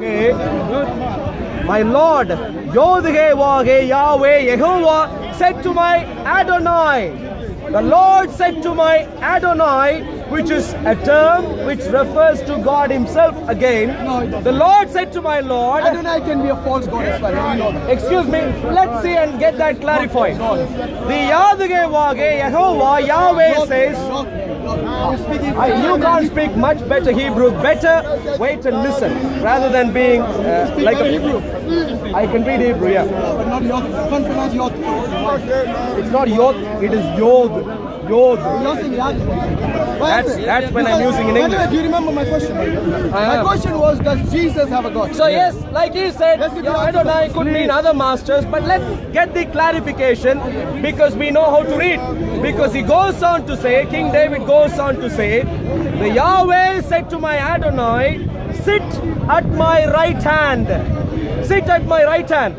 My Lord, Yodhevage Yahweh Yehovah said to my Adonai. The Lord said to my Adonai, which is a term which refers to God himself again. No, The Lord said to my Lord. Adonai can be a false god as well. You know that. Excuse me, let's see and get that clarified. The Yadhgevage Yehovah Yahweh says, you can't speak much better Hebrew. Better wait and listen rather than being like a Hebrew. I can read Hebrew, yeah. But not Yod. You can't pronounce Yod. It's not Yod, it is Yod. Yod. You're saying Yad. That's when I'm using in English. Do you remember my question? My question was, does Jesus have a God? So yes, like he said, Adonai could mean other masters, but let's get the clarification because we know how to read. Because he goes on to say, King David goes on to say, the Yahweh said to my Adonai, sit at my right hand. Sit at my right hand.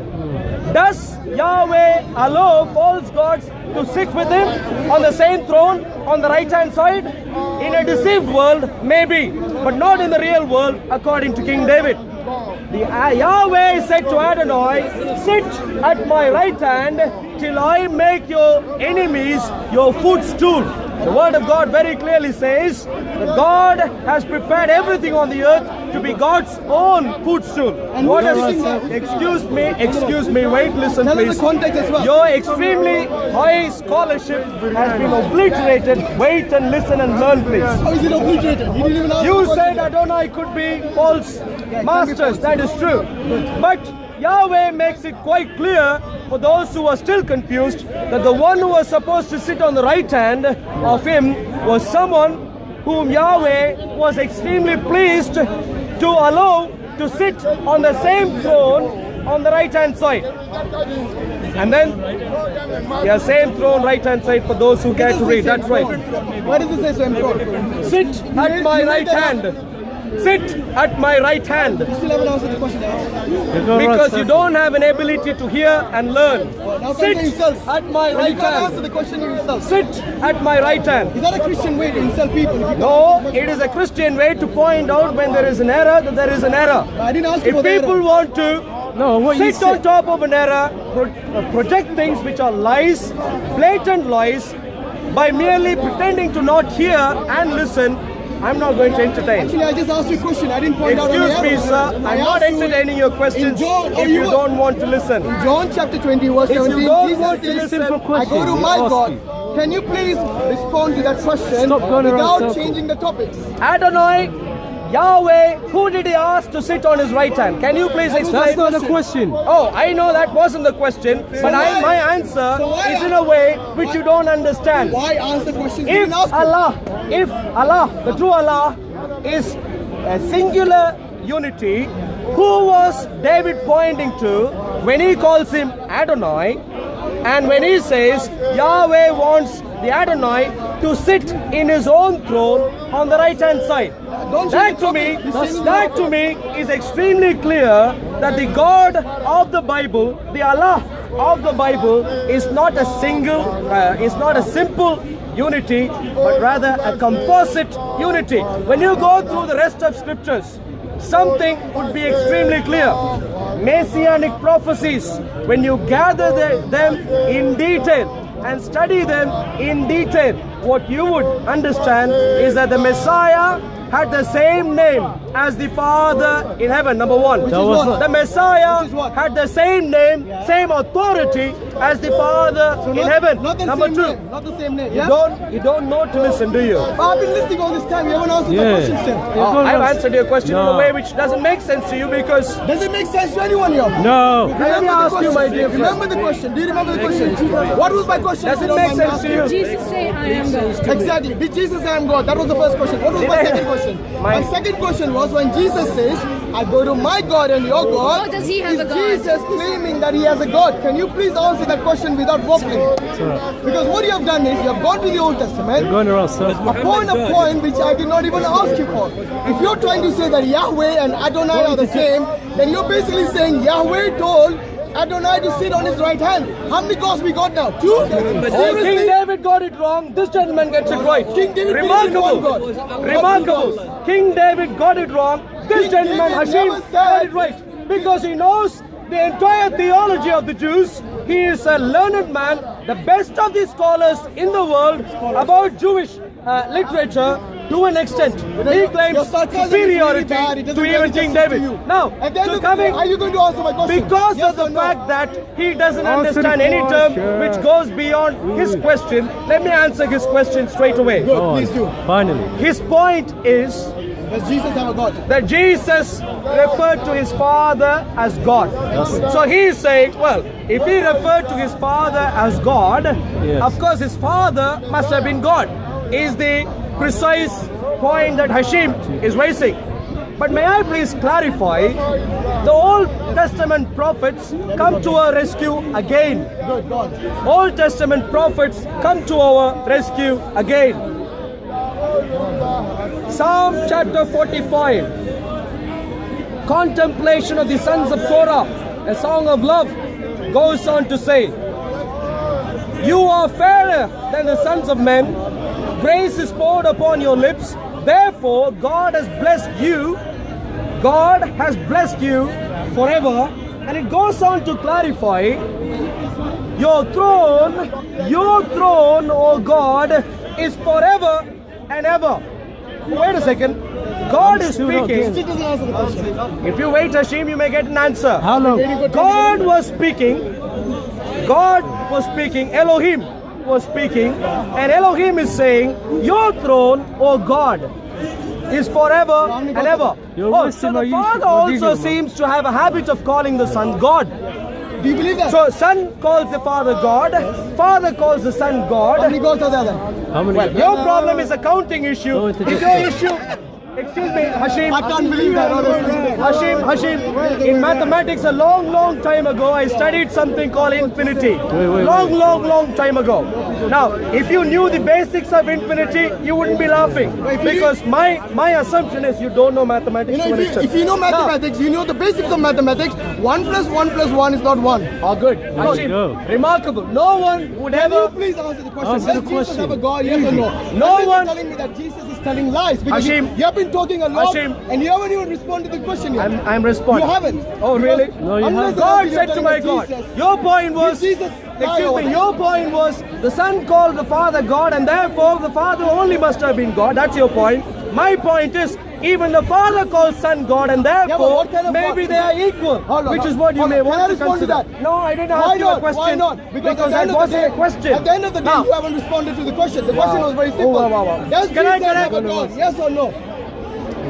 Does Yahweh allow false gods to sit with him on the same throne on the right hand side? In a deceived world, maybe, but not in the real world, according to King David. The Yahweh said to Adonai, sit at my right hand till I make your enemies your footstool. The word of God very clearly says that God has prepared everything on the earth to be God's own footstool. And What who does is excuse me, wait, listen Tell us please. the context as well. Your extremely high scholarship has been obliterated. Wait and listen and learn please. How is it obliterated? You didn't even ask You the said question. Adonai could be false masters, that is true. But Yahweh makes it quite clear for those who are still confused that the one who was supposed to sit on the right hand of him was someone whom Yahweh was extremely pleased to allow to sit on the same throne on the right hand side. And then, yeah, same throne, right hand side for those who care to read, that's right. Why does it say so important? Sit at my right hand. Sit at my right hand. You still haven't answered the question I asked. Because you don't have an ability to hear and learn. Now Sit answer yourself. at my Well, right you can't answer hand. the question yourself. Sit at my right hand. Is that a Christian way to insult people? If you can't No, answer the it is a Christian way to point out when there is an error that there is an error. question? I didn't ask you If for the people error. want to sit on top of an error, project things which are lies, blatant lies, by merely pretending to not hear and listen, I'm not going to entertain. Actually, I just asked you a question. I didn't point out any Excuse me, error. sir. I I'm asked not you entertaining your questions in John- if you don't want to listen. John chapter 20 verse If you 17, don't Jesus want to says, listen, I go to my God. Can you please respond to that question without changing the topics? Adonai, Yahweh, who did he ask to sit on his right hand? Can you please explain? That's not a question. Oh, I know that wasn't the question, but why- my answer so why- is in a way which you don't understand. Why answer questions you If didn't ask me? if Allah, the true Allah, is a singular unity, who was David pointing to when he calls him Adonai, and when he says Yahweh wants the Adonai to sit in his own throne on the right hand side? Don't That to me is extremely clear that the God of the Bible, the Allah of the Bible, is not a simple unity, but rather a composite unity. When you go through the rest of scriptures, something would be extremely clear. Messianic prophecies, when you gather them in detail and study them in detail, what you would understand is that the Messiah had the same name as the Father in heaven, number one. Which is what? The Messiah Which is what? had the same name, same authority as the Father So in heaven. Not the Number same two, name. Not the same name. you don't know to listen, do you? But I've been listening all this time. You haven't answered the question still. I've answered your question in a way which doesn't make sense to you because Does it make sense to anyone here? No. Let me ask you, my dear friend. Remember the question. Do you remember the question? What was my question? Does If it you don't make mind me sense to asking? you? Jesus say, I am God. Exactly. Did Jesus say I'm God? That was the first question. What was my second question? My second question was when Jesus says, I go to my God and your God. Oh, does he have is a God? Jesus claiming that he has a God? Can you please answer that question without waffling? Because what you have done is you have gone to the Old Testament, Going around circles. upon a point which I did not even ask you for. If you're trying to say that Yahweh and Adonai are the same, then you're basically saying Yahweh told Adonai to sit on his right hand. How many gods we got now? Two? Oh, King Seriously? David got it wrong. This gentleman gets it right. King David believed in one Remarkable. God. Remarkable. King David got it wrong. This King gentleman, David Hashim, never got said- it right. Because he knows the entire theology of the Jews. He is a learned man, the best of the scholars in the world about Jewish literature to an extent. He Your claims sarcasm is superiority really bad. It to doesn't even really King justice David. to you. Now, At the end to of the day, coming, are you going to answer my question? because Yes of the or no? fact that he doesn't Answer the understand any term question. which goes beyond his question, let me answer his question straight away. Good, please do. Finally. His point is Does Jesus have a God? that Jesus referred to his father as God. So he is saying, well, if he referred to his father as God, Yes. of course his father must have been God, is the precise point that Hashim is raising. But may I please clarify, the Old Testament prophets come to our rescue again. Good God. Old Testament prophets come to our rescue again. Psalm chapter 45, contemplation of the sons of Korah, a song of love, goes on to say, you are fairer than the sons of men, grace is poured upon your lips, therefore God has blessed you, God has blessed you forever. And it goes on to clarify, your throne, O God, is forever and ever. Wait a second. God is speaking. Still doesn't answer the question. If you wait, Hashim, you may get an answer. How long? God was speaking. God was speaking. Elohim was speaking. And Elohim is saying, your throne, O God, is forever and ever. You're Oh, wasting so my the use- Father my also detail, man. seems to have a habit of calling the Son God. Do you believe that? So Son calls the Father God, Father calls the Son How God. many gods are there then? How many? Well, your problem is a counting issue. No, it's a It's your issue. Excuse me, Hashim. I can't believe that, honestly. Hashim, in mathematics a long time ago, I studied something called infinity. wait. Long time ago. Now, if you knew the basics of infinity, you wouldn't be laughing. If you- Because my assumption is you don't know mathematics. You know, to an extent. if you know Now, mathematics, you know the basics of mathematics. 1 plus 1 plus 1 is not 1. oh, good. There you Hashim, go. remarkable. No one would Can you ever. please answer the question? Answer Does the Jesus question. have a God? Yes or no? No Unless one- you're telling me that Jesus is telling lies. Because Hashim. you have been talking a lot Hashim. and you haven't even responded to the question yet. I'm responding. You haven't. Oh, really? No, you Unless haven't. God you're said to telling my that God. Jesus- Your point was. Jesus Excuse me. Your point was the Son called the Father God, and therefore the Father only must have been God. That's your point. My point is even the Father calls Son God, and but therefore what kind of maybe God? they are equal, Hold on, which is what you hold may on. Can I want to respond to consider. that? No, I didn't Why ask you a not? question. Why not? Because at the that end of the wasn't day, a question. At the end of the day, Now- you haven't responded to the question. The question was very Oh, simple. wow. Does Can I- Jesus can I- have a God? Yes or no?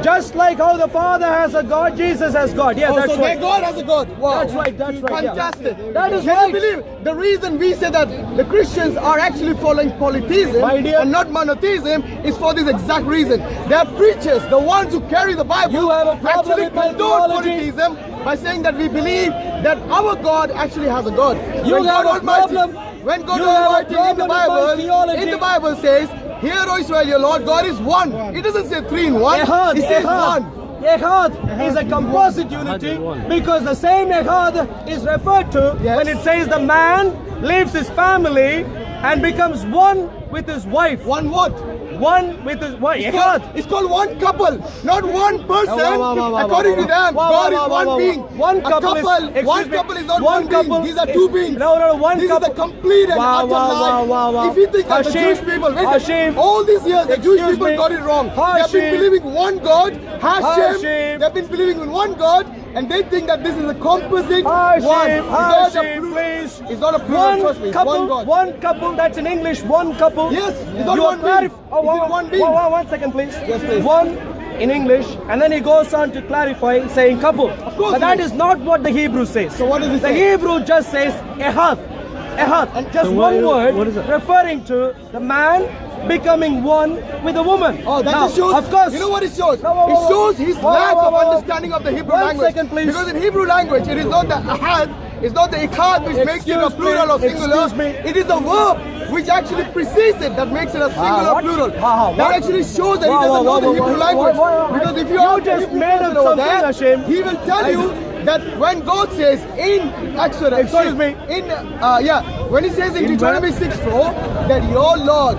Just like how the Father has a God, Jesus has God. Yeah, Oh, that's so right. their God has a God. Wow. That's right, yeah. Fantastic. That is Can right. you believe the reason we say that the Christians are actually following polytheism My dear- and not monotheism is for this exact reason. Their preachers, the ones who carry the Bible, You have a problem actually with my condone theology. polytheism by saying that we believe that our God actually has a God. You When have God a problem- When God you have a Almighty in the problem with my theology. Bible says, "Hear, O Israel, your Lord God is one." It doesn't say 3 in 1. Ehad, It says Ehad. one. Ehad is a composite unity because the same Ehad is referred to Yes. when it says the man leaves his family and becomes one with his wife. One what? One with his wife. Ehad. It's called one couple, not one person. Wow, According to them, God is one being. One A couple is, excuse one me, couple is not one couple being. These are is- two beings. No, one this couple. is a complete and Wow, utter lie. wow. If you think that the Hashim, Jewish people, Hashim, all these years, the Jewish excuse people me, got it wrong. They have Hashim, been believing one God, Hashem. Hashim. They've been believing in one God, and they think that this is a composite one. Hashim, It's not a Hashim, plural. please. It's not a plural. Trust me. It's one God. One couple, that's in English, one couple. Yes, it's not You are one being. clarif- Oh, It is one being. one second, please. Yes, please. One in English, and then he goes on to clarify saying couple. Of course But he that is. is not what the Hebrew says. So what does it The say? Hebrew just says ehad. Ehad. And just So what- one word what is it? referring to the man becoming one with a woman. Oh, that Now, just shows. Of course. You know what it shows? Whoa. It shows his Whoa, lack whoa, of whoa. understanding of the Hebrew One language. second, please. Because in Hebrew language, it is not the ahad, it's not the ikhad which makes it a Excuse me, plural or singular. excuse me. It is the verb which actually precedes it that makes it a singular what? plural. Wow, That what? actually shows that Wow, he doesn't wow, know the wow, Hebrew wow, language. wow, wow. Because if You ask just Hebrew made person up over something, there, Hashem. he will tell you that when God says in Exodus, Excuse me. when he says in Deuteronomy 6:4 that your Lord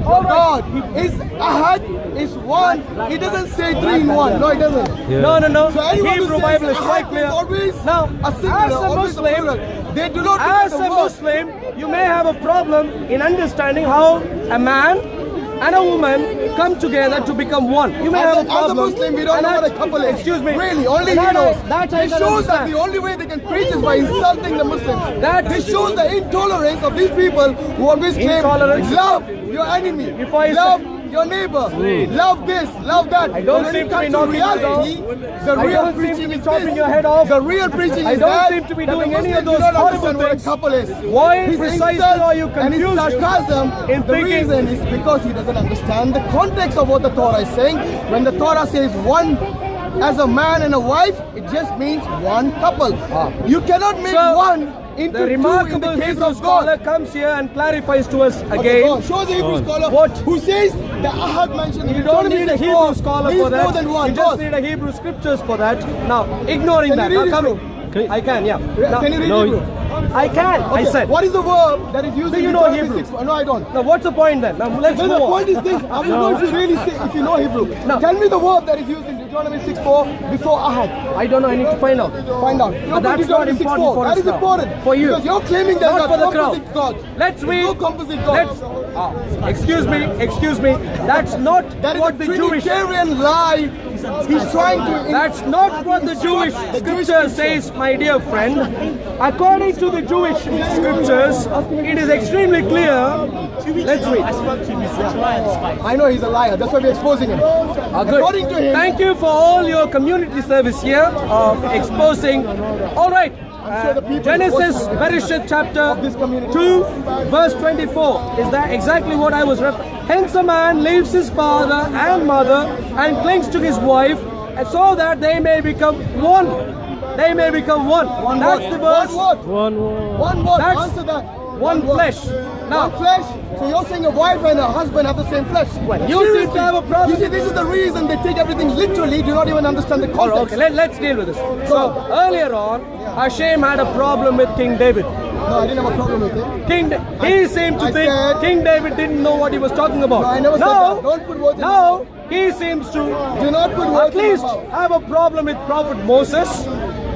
All right. God is Ahad, is one. It doesn't say 3 in 1. No, it doesn't. No, no, no. So The anyone who Hebrew says Bible is quite Ahad clear. is always Now, a singular, as a always a Muslim, plural. They do not as look a at the word. Muslim, you may have a problem in understanding how a man and a woman come together to become one. You may have a As a problem. Muslim, we don't And know what a that- couple is. Excuse me. Really, only That he knows. that I This can shows that understand. the only way they can preach is by insulting the Muslims. This That- shows the intolerance of these people who always claim Intolerance? love your enemy, If I love your neighbor, love this, love that. I don't But when seem it to be comes knocking you reality, the I real don't seem preaching to be is chopping this. your head off. The real preaching I is don't that seem to be that the doing any of Muslims those do not horrible understand what a things. couple is. Why His precisely insults are you and his confused sarcasm, in the thinking- reason is because he doesn't understand the context of what the Torah is saying. When the Torah says one as a man and a wife, it just means one couple. You cannot make So, one into The two in remarkable the case Hebrew of scholar God. comes here and clarifies to us Okay, go on. again. Show us a Hebrew scholar What? who says the Ahad mentioned in You don't Deuteronomy need a 6:4 Hebrew scholar means for that. more than one. You just Boss, need a Hebrew scriptures for that. Now, ignoring Can that. you read Now, it, coming. I can, yeah. Now- can you read no, Hebrew? I can. I Okay, said. what is the verb that is used Do in you know Deuteronomy Hebrew? 6:4? No, I don't. Now, what's the point then? Now, let's Then move the on. point is this. I will know if you really say, if you know Hebrew. No. Tell me the verb that is used in Deuteronomy 6:4 before Ahad. I don't know. I need to find out. Find out. But that's not important for us That is now. important. For you. Because you're claiming there's Not a for the crowd. composite God. Let's There's read. no composite God. Let's. Excuse me. That's not That is what a the Jewish. Trinitarian lie. He's trying to. That's not what the Jewish scripture says, my dear friend. According to the Jewish scriptures, it is extremely clear. Let's read. I know he's a liar. That's why we're exposing him. Good. According to him. Thank you for all your community service here of exposing. All right. sure the people Genesis, watching Bereshit chapter of this community. 2, verse 24. Is that exactly what I was referring? Hence a man leaves his father and mother and clings to his wife, and so that they may become one. They may become one. One That's word. the verse. One word. That's Answer that. one flesh. Now, One flesh. So you're saying a wife and a husband have the same flesh? you seem to have a problem. You see, this is the reason they take everything literally. Do not even understand the all right, context. okay, let's deal with this. So earlier on, Hashem had a problem with King David. No, I didn't have a problem with it. He seemed to I think said- King David didn't know what he was talking about. No, I never said Now- that. Don't put words in Now he seems to Do not put at words in least my mouth. have a problem with Prophet Moses,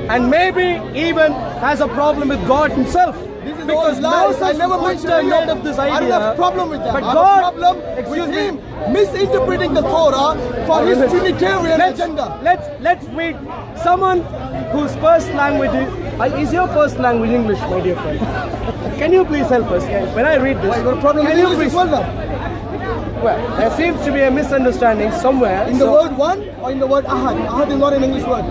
and maybe even has a problem with God himself. This is Because all lies. Moses I never put mentioned the any net of of this I don't idea. have a problem with that. But I have God- a problem excuse with me. him misinterpreting the Torah for his Trinitarian agenda. Let's meet someone whose first language is your first language English, my dear friend. Can you please help us? When I read this, Why, you got a problem with can you English as please? well now? Well, there seems to be a misunderstanding somewhere. In the so, word one or in the word ahad? Ahad is not an English word.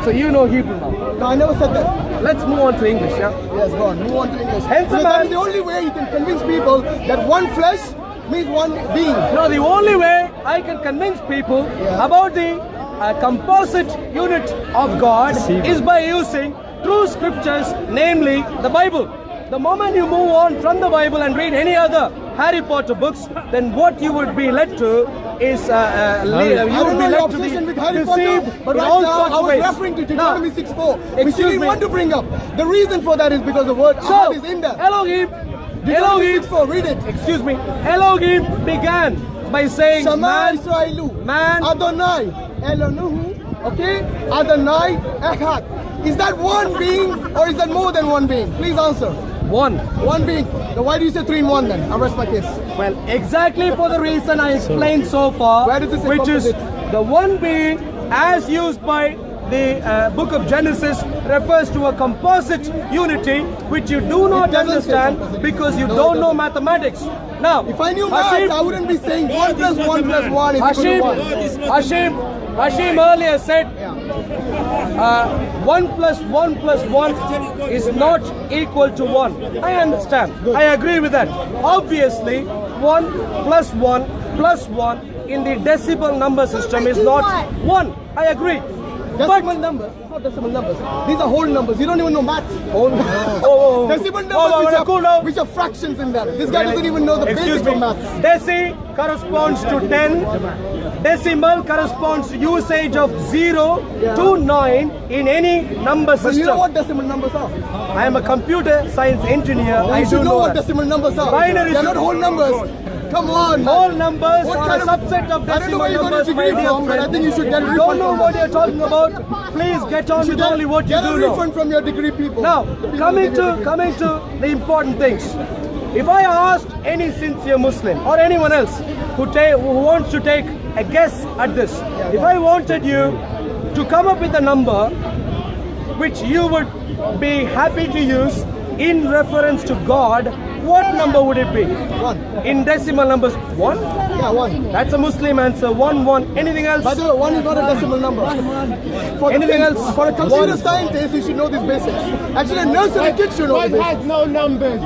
so you know Hebrew now. No, I never said that. Let's move on to English, yeah? Yes, go on. Move on to English. Hence a Because man- that is the only way you can convince people that one flesh means one being. No, the only way I can convince people Yeah. about the composite unit of God is by using true scriptures, namely the Bible. The moment you move on from the Bible and read any other Harry Potter books, then what you would be led to is you I would don't be know your led to obsession be with Harry deceived Potter, but in right all now sorts I of was ways. referring to Now, Deuteronomy 6:4, which you excuse didn't me. want to bring up. The reason for that is because the word So, ahad is in there. Elohim, Deuteronomy Elohim, 6:4, read it. excuse me, Elohim began by saying, Shema man, Israelu. man, Adonai. Elonuhu. Okay? Adonai Echad. Is that one being or is that more than one being? Please answer. one. One being. Then why do you say 3 in 1 then? I'll rest my case. Well, exactly for the reason I explained so far, Where does it say which is composite? the one being as used by the book of Genesis refers to a composite unity which you do not doesn't say understand composite. because you No, it don't know doesn't. mathematics. Now, If I knew maths, I wouldn't be saying 1 plus 1 plus 1 is equal to 1. Hashim earlier said 1 plus 1 plus 1 is not equal to 1. I understand. I agree with that. Obviously, 1 plus 1 plus 1 in the decimal number system is not 1. I agree. Decimal numbers, not decimal numbers. These are whole numbers. You don't even know maths. Oh, Decimal Hold on, numbers cool down. which are fractions in them. This guy doesn't even know the Excuse basics me. of maths. Deci corresponds to 10. Decimal corresponds to usage of 0 to 9 in any number But you system. know what decimal numbers are? I am a computer science engineer. I You do should know know what that. decimal numbers are. Binary They are not system. whole numbers. come on. Whole numbers What are kind a of- subset of I don't know decimal where you got numbers, a my degree dear from, but I friend. think you should get a You refund don't know from what that. you're talking about. Please get on You should with only what you get a do know. refund from your degree people. Now, The people coming who give you a degree. to the important things. If I asked any sincere Muslim or anyone else who wants to take a guess at this, if I wanted you to come up with a number which you would be happy to use in reference to God, what number would it be? 1. In decimal numbers, 1? Yeah, 1. That's a Muslim answer. 1, 1. Anything else? By the way, 1 is not a decimal number. Anything else? For a computer One. scientist, you should know these basics. Actually, a nurse and a kid should know One these basics. has no numbers.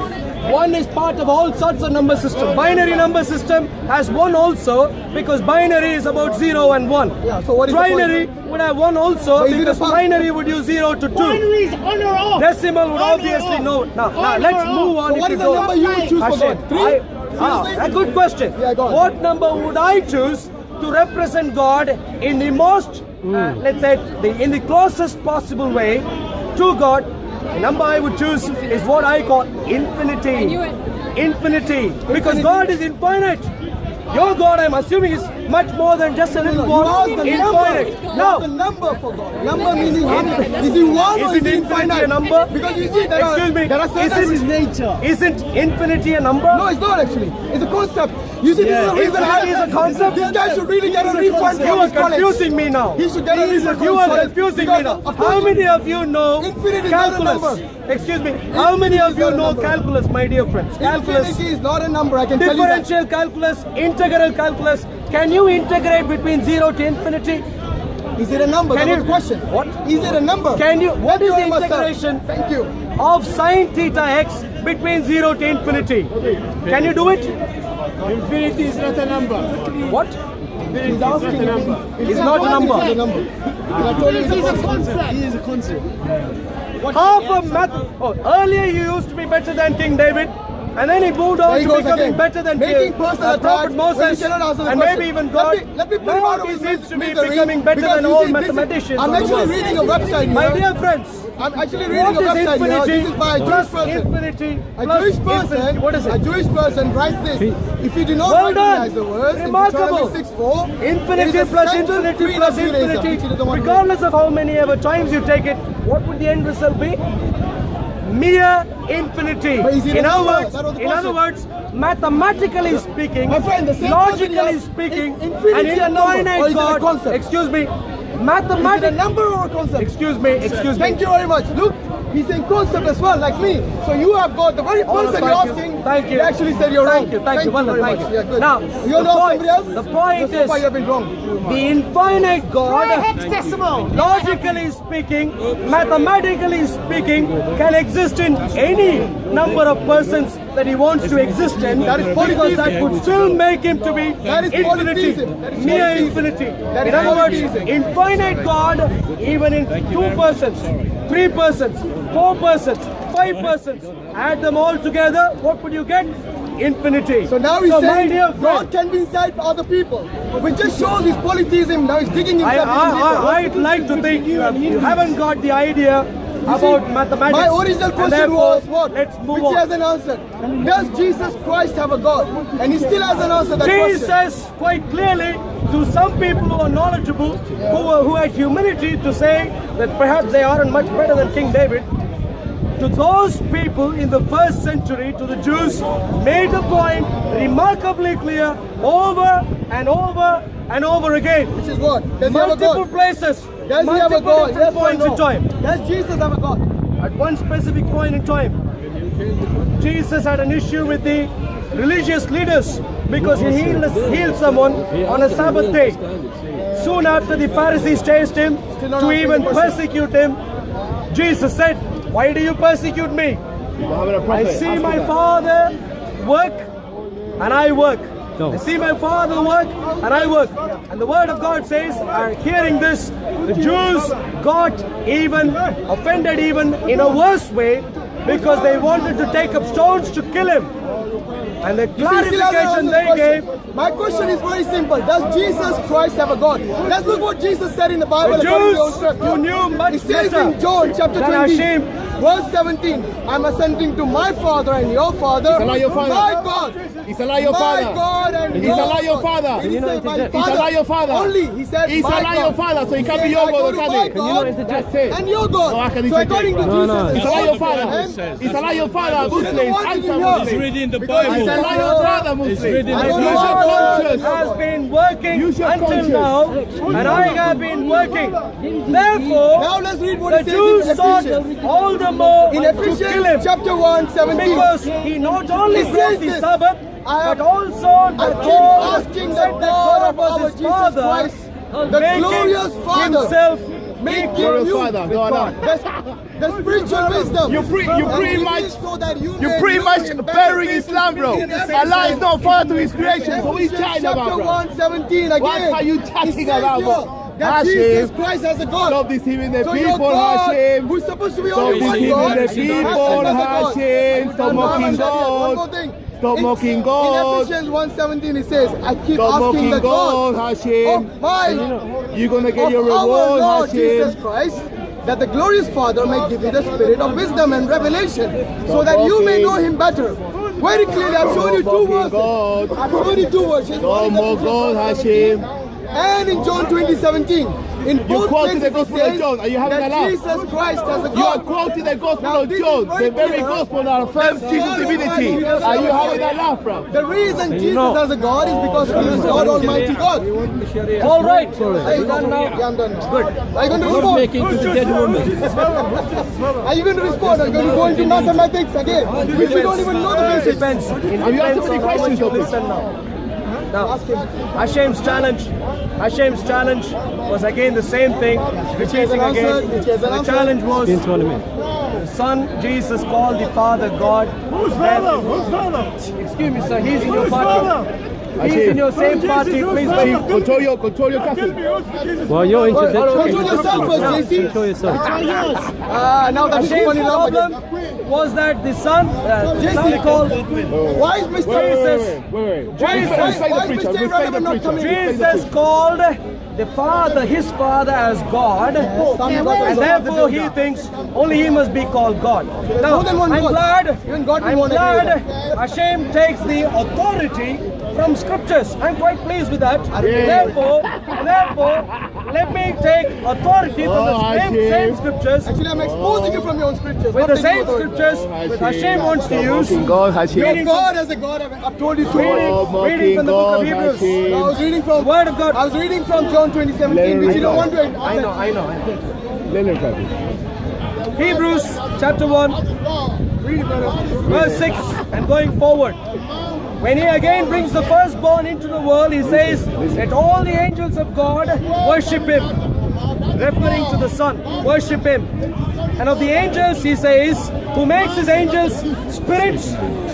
1 is part of all sorts of number system. Binary number system has 1 also because binary is about 0 and 1. Yeah, so what is the point? Trinary would have 1 also But is it because a part- binary would use 0 to 2. Binaries on or off. Decimal would On or obviously off. know. Now On let's or move off. on. So if what you is the go. number you would choose for Hashem, God? 3? Seriously? a good question. Yeah, go on. What number would I choose to represent God in the most, let's say, in the closest possible way to God? The number I would choose is what I call infinity. Infinity. Because God is infinite. Your God, I'm assuming, is much more than just a little You ball. asked the number. Infinite. You asked No. the number for God. Number meaning how many? Is it 1 Is or it is it infinity infinite? a number? Because you see, there Excuse me. are certain... Isn't infinity a number? No, it's not actually. It's a concept. You see, this is the reason Infinity is a concept. This guy should really get a refund You from are his college. confusing me now. He should get a refund You from are college confusing me because now. of course How many of you know Infinity is not a calculus? number. Excuse me. How many of is you not a know number. calculus, my dear friends? Calculus, Infinity is not a number. I can tell you that. differential calculus, integral calculus. Can you integrate between 0 to infinity? Is it a number? Can That you- was the question. What? Is it a number? Can you? What Thank is you the very much, sir. integration Thank you. of sine theta x between 0 to infinity? Can you do it? Infinity is not a number. What? He's asking a number. It's not a number. It's a number. And I told you This it's is a a concept. concept. He is a concept. Half of math. Oh, earlier you used to be better than King David, and then he moved on There he to goes becoming again. better than Making personal Prophet attacks when Moses, he cannot answer the and question. maybe even God. Let me put him Now out of he his seems to be misery becoming better because than you all see, this is- mathematicians. I'm of the actually world. reading a website My here. dear friends, I'm actually reading what a is website here. infinity This is by a Jewish plus person. infinity A plus Jewish infinity? person, What is a it? Jewish person writes this. If you do not Well recognize done. the words in Remarkable. Deuteronomy 6:4, Infinity it is a plus central infinity creed plus of Judaism, infinity, which he doesn't want to read. regardless of how many ever times you take it, what would the end result be? Mere infinity. But is it a In other number? words, That was the in other question. words, mathematically speaking, My friend, the same logically question here, speaking, is infinity an a number or infinite is it a God. concept? Excuse me. Is it a Mathematically. number or a concept? Excuse me. Excuse me. Thank you very much. Look, he's saying concept as well, like me. So you have got the very Oh, person thank you're you. asking. Thank you. He actually said you're wrong. Thank you. Well done, very thank much. you. Yeah, good. Now, you the know point- somebody else? the point So far is- you have been wrong. The infinite God, Hexadecimal. logically speaking, mathematically speaking, can exist in any number of persons that he wants to exist in. That is because that polytheism. would still make him to be That is infinity, polytheism. That is mere polytheism. infinity. That In is other words, polytheism. infinite God, even in 2 persons, 3 persons, 4 persons, 5 persons, add them all together, what would you get? Infinity. So now he's my saying dear friend, God can be inside for other people. Which just shows his polytheism. Now he's digging himself into people. I'd like to think you haven't got the idea about mathematics. My original and question therefore, was what? Let's move Which on. he hasn't answered. Does Jesus Christ have a God? And he still hasn't answered that question. Jesus quite clearly to some people who are knowledgeable, who had humility to say that perhaps they aren't much better than King David. To those people in the 1st century, to the Jews, made the point remarkably clear over and over and over again. Which is what? Does he have a Multiple God? places, Does he have a multiple God? different Yes or points no? in time. Does Jesus have a God? At one specific point in time, Jesus had an issue with the religious leaders because he healed someone on a Sabbath day. Soon after, the Pharisees chased him Still not to answering even the question. persecute him. Jesus said, "Why do you persecute me? I see my Father work and I work. I see my Father work and I work." And the word of God says, hearing this, the Jews got even offended even in a worse way because they wanted to take up stones to kill him. And the You see, still haven't clarification answered they the gave. question. My question is very simple. Does Jesus Christ have a God? Let's look what Jesus said in the Bible. The according to your Jews script. who knew much It says better in John chapter than 20, Hashem. verse 17, I'm ascending to my Father and your Father, He's not your father. my God. He's a your My father. God and He's your not your God. father. He didn't say my He's father. not your father. Only, he said He's my not your God. father, so he can't He be said, your I go God, to can my he? God That's it. and your God. No, I can So according to interject. Jesus, He's not your father. He's not your father, Muslims. Answer Muslims. It's written in the Because he Bible. said, He's not your father, Muslims. written in I the don't Use know your how to- conscience. has been working Use your until conscience. now, and I have been working. Therefore, Now let's read what the it says Jews in sought Ephesians. all the more In to kill Ephesians him, chapter 1, 17. because he not only It broke says the this, Sabbath, I have- but also I the keep God asking the said that God of was our his Jesus Father, Christ, the making glorious Father, himself make equal Glorious you Father, go on. the spiritual wisdom. You pretty And much- it is so that you You're may pretty know much him better. burying Islam, bro. Allah is not father to his creation, so what are you Ephesians chatting about, chapter bro? 1, 17 again. What are you chatting It says about, here bro? that Hashem, Jesus Christ has a God. Stop deceiving the So your people, God, Hashem. who's supposed to be Stop only one deceiving God, the has people, another God. Hashem. Stop And mocking One more God. thing. Stop mocking God. In Ephesians 1:17 it says, I keep Stop asking mocking the God, God Hashem. of my You're gonna get of your our reward, Lord Jesus Hashem. Christ, that the glorious Father may give you the spirit of wisdom and revelation, so Stop that you may mocking. know Him better. Very clearly, I've shown you Stop two mocking verses. God. I've shown you two verses. Stop One is mocking God, Ephesians 1:17, Hashem. and in John 20:17. In both quoted places the it Gospel of says John. Are you having that a laugh? Jesus Christ has a You are God. quoting the Gospel Now, of this is John, very the very clear. Gospel that affirms Jesus' divinity. Are you having that laugh, bro? The reason Jesus has a God is because He is God Almighty God. All right. Are you done now? Yeah, I'm done. Good. Are you going to respond? Making to the dead woman. Are you going to respond? Are you going to go into mathematics again? Which you don't even know the basics. Depends. It Have you depends asked on him any how much questions you of this? listen now. Now, Hashem's challenge was again the same thing, repeating again. The challenge was the Son Jesus called the Father God. Who's father? Who's father? Excuse me, sir. He's in your Who's party. father? He's in your same party. Please wait. Control your castle. Well, you're Control yourself first, JC. Control yourself. Now that's Hashem's funny laugh problem again. was that the Son JC called Why is Mr. Wait. Why is Mr. Irrelevant not coming? Jesus called the Father, his Father, as God, and therefore he thinks only he must be called God. Now, more than one I'm God. glad, Even God will I'm want to glad agree with Hashem takes the authority from scriptures. I'm quite pleased with that. Therefore, let me take authority from the same scriptures. Actually, I'm exposing you from your own scriptures. With not the taking same authority. scriptures, which Hashem wants to use. God, Hashem. Your God as a God, I've told you to. Reading from the book of Hebrews. I was reading The from Word of God. I was reading from John 20:17, which you don't want to. I know. Let him try. Hebrews chapter 1, verse 6, and going forward. When he again brings the firstborn into the world, he says, let all the angels of God worship him. Referring to the Son, worship him. And of the angels, he says, who makes his angels spirits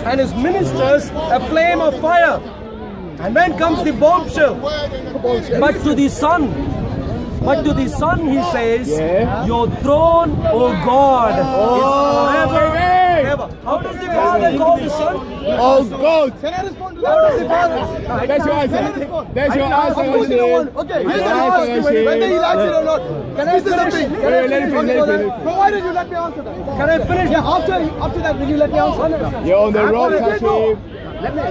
and his ministers a flame of fire. And then comes the bombshell. But to the Son, he says, your throne, O God, is forever. Ever. How does the Father call the Son? Oh, God. Can I respond to How that? does the Father? That's your answer. That's your answer, Of course you don't want. Hashem. Okay, here's the That's ask your you whether he answer. likes it or not. This is the thing. Wait, let him finish. Provided you let me answer that. Can I finish? Yeah, after that, will you let me answer? You're on the ropes, Hashem. Let me.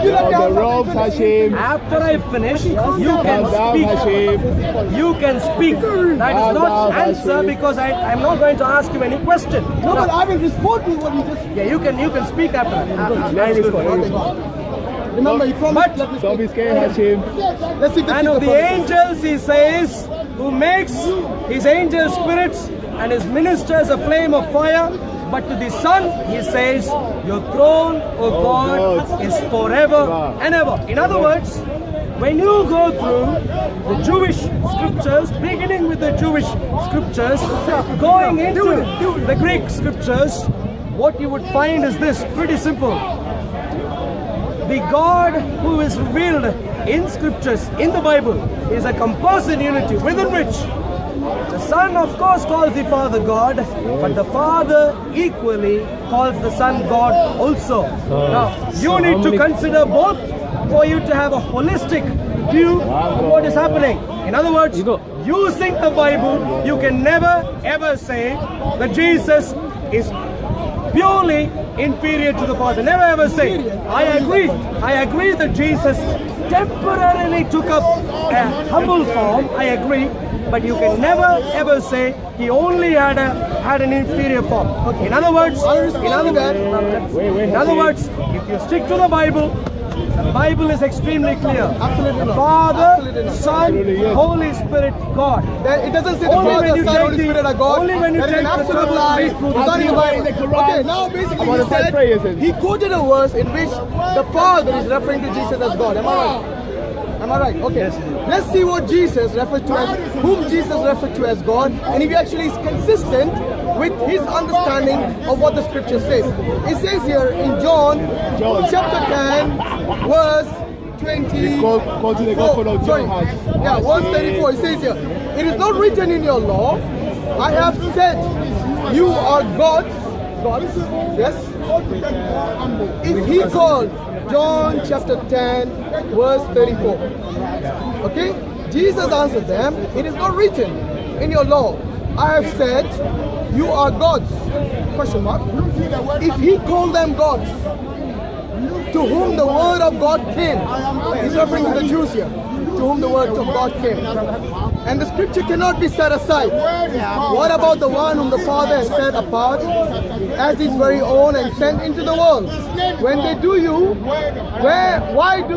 You're on the ropes, Hashem. After I finish, you Calm can down, speak. Hashem. You can speak. That is Calm not down, answer Hashem. because I'm not going to ask you any question. No, but I will respond to what you just. Yeah, you can speak after that. Let him respond. Remember, you promised. Let me Don't be scared, Hashem. Let's see if And of the angels, he says, who makes his angels spirits and his ministers a flame of fire. But to the Son, he says, your throne, O God, is forever and ever. In other words, when you go through the Jewish scriptures, beginning with the Jewish scriptures, going into the Greek scriptures, what you would find is this, pretty simple. The God who is revealed in scriptures, in the Bible, is a composite unity within which The Son, of course, calls the Father God, but the Father equally calls the Son God also. Now, you need to consider both for you to have a holistic view of what is happening. In other words, using the Bible, you can never ever say that Jesus is purely inferior to the Father. Never ever say. I agree that Jesus temporarily took up a humble form. I agree. But you can never ever say he only had an inferior form. In other words, if you stick to the Bible is extremely clear. Absolutely The not. Father, Absolutely not. Son, Holy Spirit, God. It doesn't say the Only when Father, you Son, take Holy the- Spirit are God. only when you That is take an the absolute term lie. of truth. It's not in the Bible. Okay, now basically he said, he quoted a verse in which the Father is referring to Jesus as God. Am I right? Am I right? Okay. Let's see what Jesus referred to as, whom Jesus referred to as God, and if he actually is consistent with his understanding of what the scripture says. It says here in John chapter 10, verse 24. Sorry. Yeah, verse 34. It says here, it is not written in your law, I have said you are gods. Yes. If he called, John chapter 10, verse 34. Okay? Jesus answered them, it is not written in your law, I have said you are gods. Question mark. If he called them gods, to whom the word of God came, he's referring to the Jews here, to whom the word of God came. And the scripture cannot be set aside. What about the one whom the Father has set apart as his very own and sent into the world? When they do you, why do